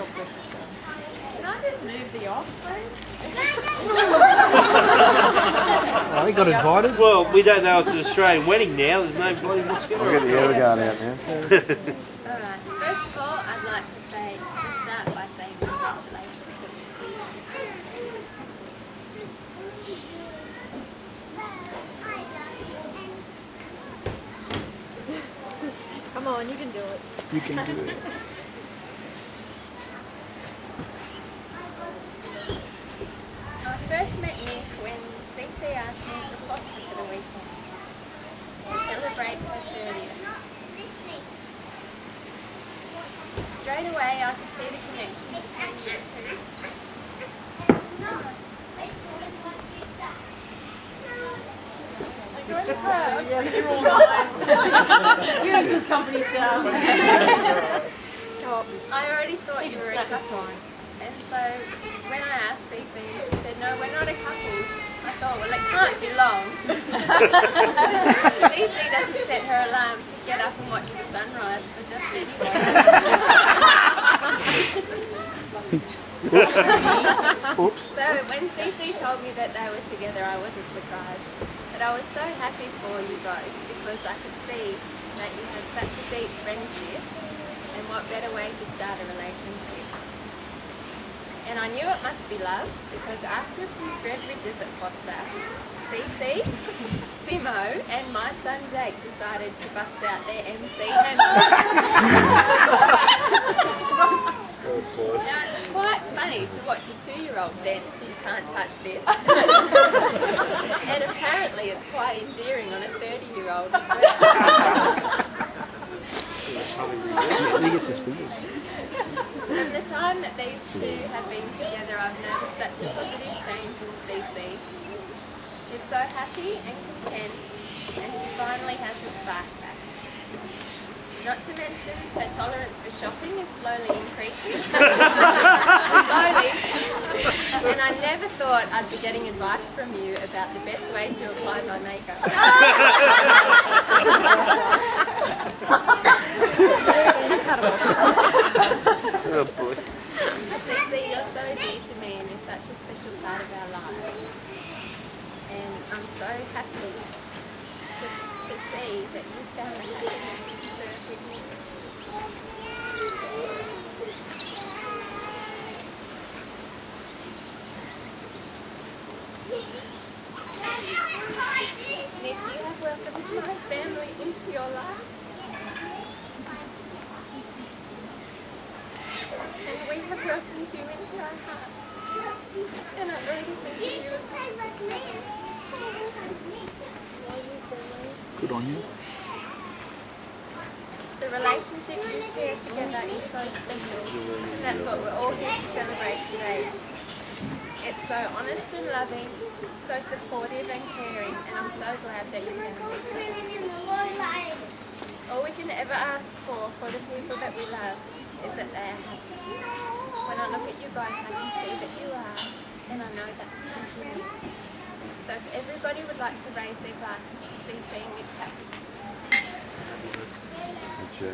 Can I just move the off, please? Oh, he got invited. Well, we don't know it's an Australian wedding now. There's no bloody mosquito. We'll get the air guard out now. Alright, first of all, I'd like to start by saying congratulations. It was Come on, you can do it. You can do it. I first met Nick when CC asked me to foster for the weekend to celebrate her 30th. Straight away I could see the connection between you two. Yeah, you're all right. You're in good company, Sam. I already thought you were a couple. And so when I asked Cece and she said, no, we're not a couple, I thought, well, it can't be long. Cece doesn't set her alarm to get up and watch the sunrise for just anyone. Oops. So when Cece told me that they were together, I wasn't surprised. But I was so happy for you both because I could see that you had such a deep friendship, and what better way to start a relationship. And I knew it must be love because after a few beverages at Foster, Cece, Simo and my son Jake decided to bust out their MC hammer. Now it's quite funny to watch a 2-year-old dance to You Can't Touch This. And apparently it's quite endearing on a 30-year-old as well. He gets this big. From the time that these two have been together, I've noticed such a positive change in Cece. She's so happy and content, and she finally has her spark back. Not to mention, her tolerance for shopping is slowly increasing. Slowly. And I never thought I'd be getting advice from you about the best way to apply my makeup. Oh boy. Cece, you're so dear to me and you're such a special part of our lives. And I'm so happy to see that you found the happiness you deserve with me. Nick, you have welcomed my family into your life. And we have welcomed you into our hearts. And I really think of you as my sister. Good on you. The relationship you share together is so special. And that's what we're all here to celebrate today. It's so honest and loving, so supportive and caring, and I'm so glad that you found each other. All we can ever ask for the people that we love is that they are happy. When I look at you both, I can see that you are, and I know that will continue. So if everybody would like to raise their glasses to CC Nick's happiness.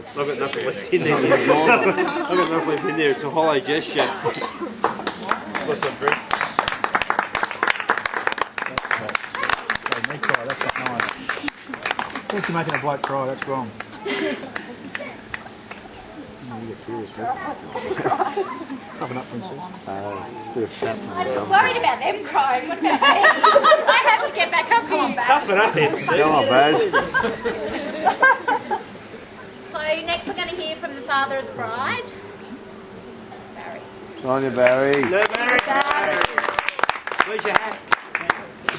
I've got nothing left in there. I've got nothing left in there. It's a hollow gesture. What's up, Brett? Me cry, that's not nice. Of course you're making a bloke cry, that's wrong. You get tears, Toughen up, princess. Bit of sap. I was worried about them crying. What about me? I have to get back up. Come on, back. Toughen up, MC. Come on, Brad. So next we're going to hear from the father of the bride, Barry. On you, Barry. No, Barry. Where's your hat?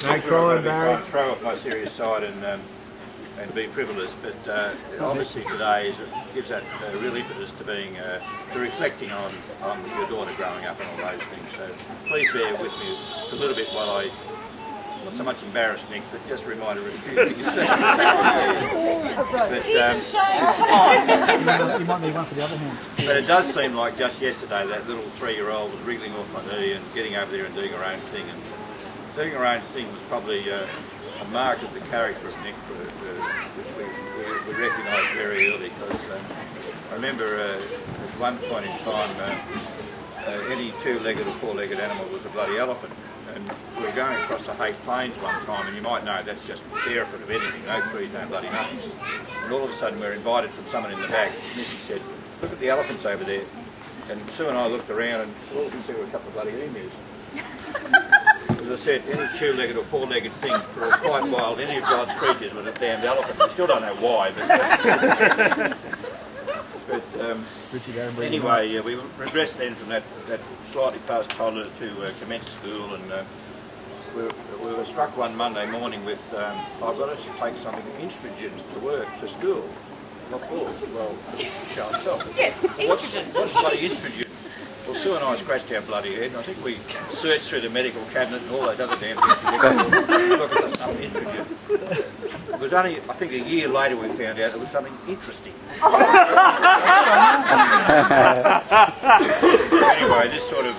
No crying, Barry. Try and throw up my serious side and be frivolous, but obviously today gives that real impetus to being to reflecting on your daughter growing up and all those things. So please bear with me a little bit while I not so much embarrass Nick, but just remind her of a few things. You might need one for the other hand. But it does seem like just yesterday that little 3-year-old was wriggling off my knee and getting over there and doing her own thing. And doing her own thing was probably a mark of the character of Nick, which we recognised very early. Because I remember at one point in time any two-legged or four-legged animal was a bloody elephant. And we were going across the Haight Plains one time, and you might know that's just barefoot of anything, no trees, no bloody nothing. And all of a sudden we're invited from someone in the back. Missy said, "Look at the elephants over there." And Sue and I looked around, and all we can see were a couple of bloody emus. As I said, any two-legged or four-legged thing were quite wild. Any of God's creatures was a damned elephant. We still don't know why, but anyway, we regressed then from that slightly past toddler to commence school, and we were struck one Monday morning with, I've got to take something estrogen to work, to school. What for? Well, show itself. Yes, estrogen. What's bloody estrogen? Well, Sue and I scratched our bloody head, and I think we searched through the medical cabinet and all those other damn things to look at something estrogen. It was only, I think, a year later we found out it was something interesting. Anyway, this sort of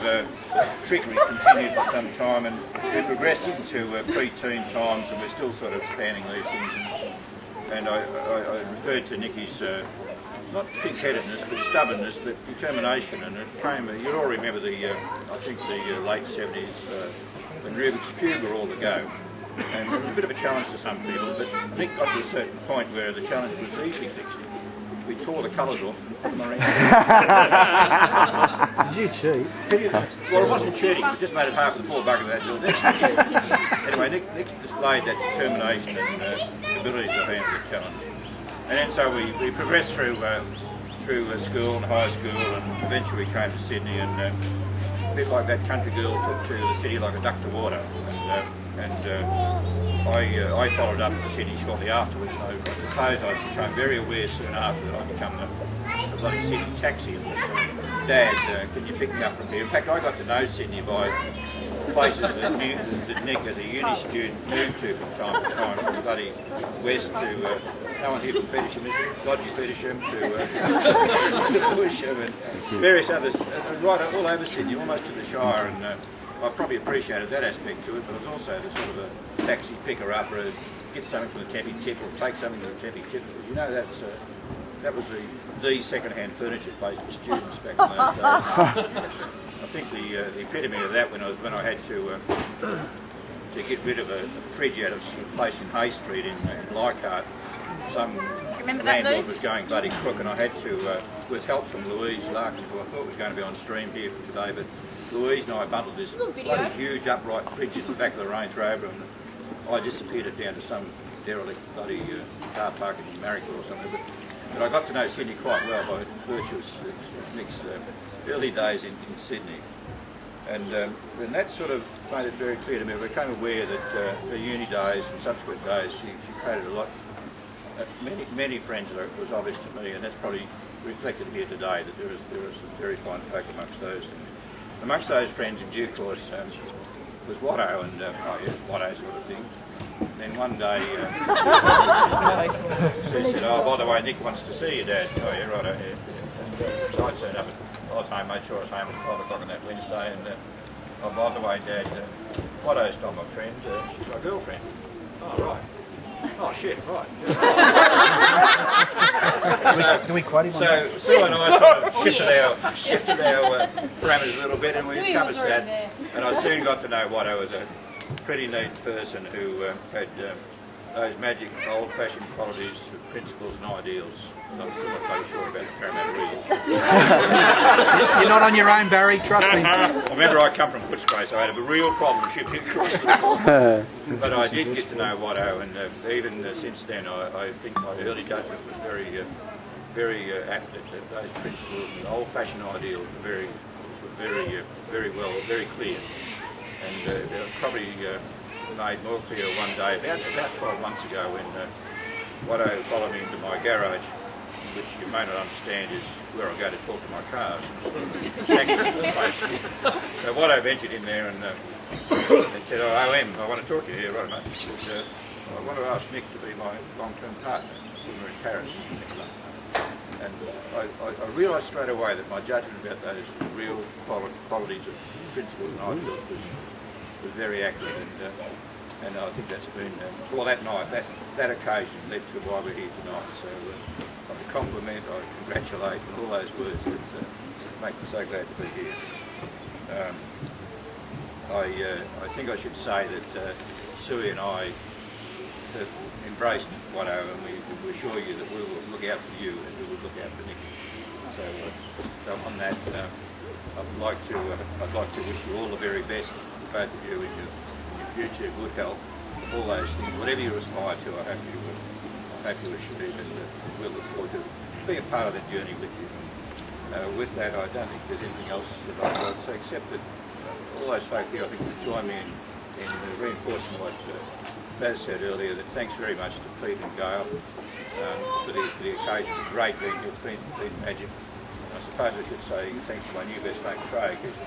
trickery continued for some time, and it progressed into pre-teen times, and we're still sort of planning these things. And I referred to Nikki's not pig-headedness, but stubbornness, but determination, and it came. You'll all remember the, I think the late 70s when Rubik's Cube were all the go, and it was a bit of a challenge to some people. But Nick got to a certain point where the challenge was easily fixed. We tore the colours off and put them around. Did you cheat? Well, it wasn't cheating. It was just made it hard for the poor bugger that do it. Anyway, Nick displayed that determination and ability to handle the challenge. And then so we progressed through school and high school, and eventually we came to Sydney, and a bit like that country girl took to the city like a duck to water. I followed up to Sydney shortly afterwards. I suppose I became very aware soon after that I'd become the bloody Sydney taxi, and was, Dad, can you pick me up from here? In fact, I got to know Sydney by places that Nick, as a uni student, moved to from time to time, from bloody west to, no one here from Petersham, is it? Dodgy Petersham to Lewisham and various others, right all over Sydney, almost to the Shire, and I probably appreciated that aspect to it, but it was also the sort of a taxi picker-upper, get something from the Teppy Tip or take something from the Teppy Tip, because you know that's that was the second-hand furniture place for students back in those days. I think the epitome of that when I had to get rid of a fridge out of a place in Hay Street in Leichhardt. Some landlord was going bloody crook, and I had to, with help from Louise Larkin, who I thought was going to be on stream here for today, but Louise and I bundled this bloody huge upright fridge in the back of the Range Rover, and I disappeared it down to some derelict bloody car park in Marrickville or something. But I got to know Sydney quite well by virtue of Nick's early days in Sydney. And that sort of made it very clear to me. I became aware that her uni days and subsequent days, she created a lot, many friends that was obvious to me, and that's probably reflected here today, that there is some very fine folk amongst those. And amongst those friends, in due course, was Watto, and Watto sort of thing. Then one day, she said, "Oh, by the way, Nick wants to see you, Dad." "Oh, yeah, right, yeah." So I turned up, I was home, made sure I was home at 5 o'clock on that Wednesday, and "Oh, by the way, Dad, Watto's not my friend, she's my girlfriend." "Oh, right. Oh, shit, right." Do we quote him on that? So Sue and I sort of shifted our parameters a little bit, and we covered that. And I soon got to know Watto as a pretty neat person who had those magic old-fashioned qualities, principles and ideals. And I'm still not quite sure about the Parramatta Eagles. You're not on your own, Barry, trust me. Remember, I come from Footscray, so I had a real problem shipping across the border. But I did get to know Watto, and even since then I think my early judgment was very apt at those principles and old-fashioned ideals were very clear. And it was probably made more clear one day, about 12 months ago, when Watto followed me into my garage, which you may not understand is where I go to talk to my cars. Exactly the place. So Watto ventured in there and said, "Oh, OM, I want to talk to you here, right, mate." He said, "I want to ask Nick to be my long-term partner when we're in Paris next month." And I realised straight away that my judgment about those real qualities of principles and ideals was very accurate, and I think that's been, well, that night, that occasion led to why we're here tonight. So I compliment, I congratulate, and all those words that make me so glad to be here. I think I should say that Sue and I have embraced one another, and we assure you that we will look out for you and we will look out for Nicky. So on that, I'd like to wish you all the very best, both of you, in your future, good health, all those things, whatever you aspire to. I hope you achieve, and we'll look forward to being a part of that journey with you. With that, I don't think there's anything else that I'd like to say, except that all those folk here, I think, would join me in reinforcing what Baz said earlier, that thanks very much to Pete and Gail for the occasion. It's great being here. It's been magic. I suppose I should say thanks to my new best mate Craig, who's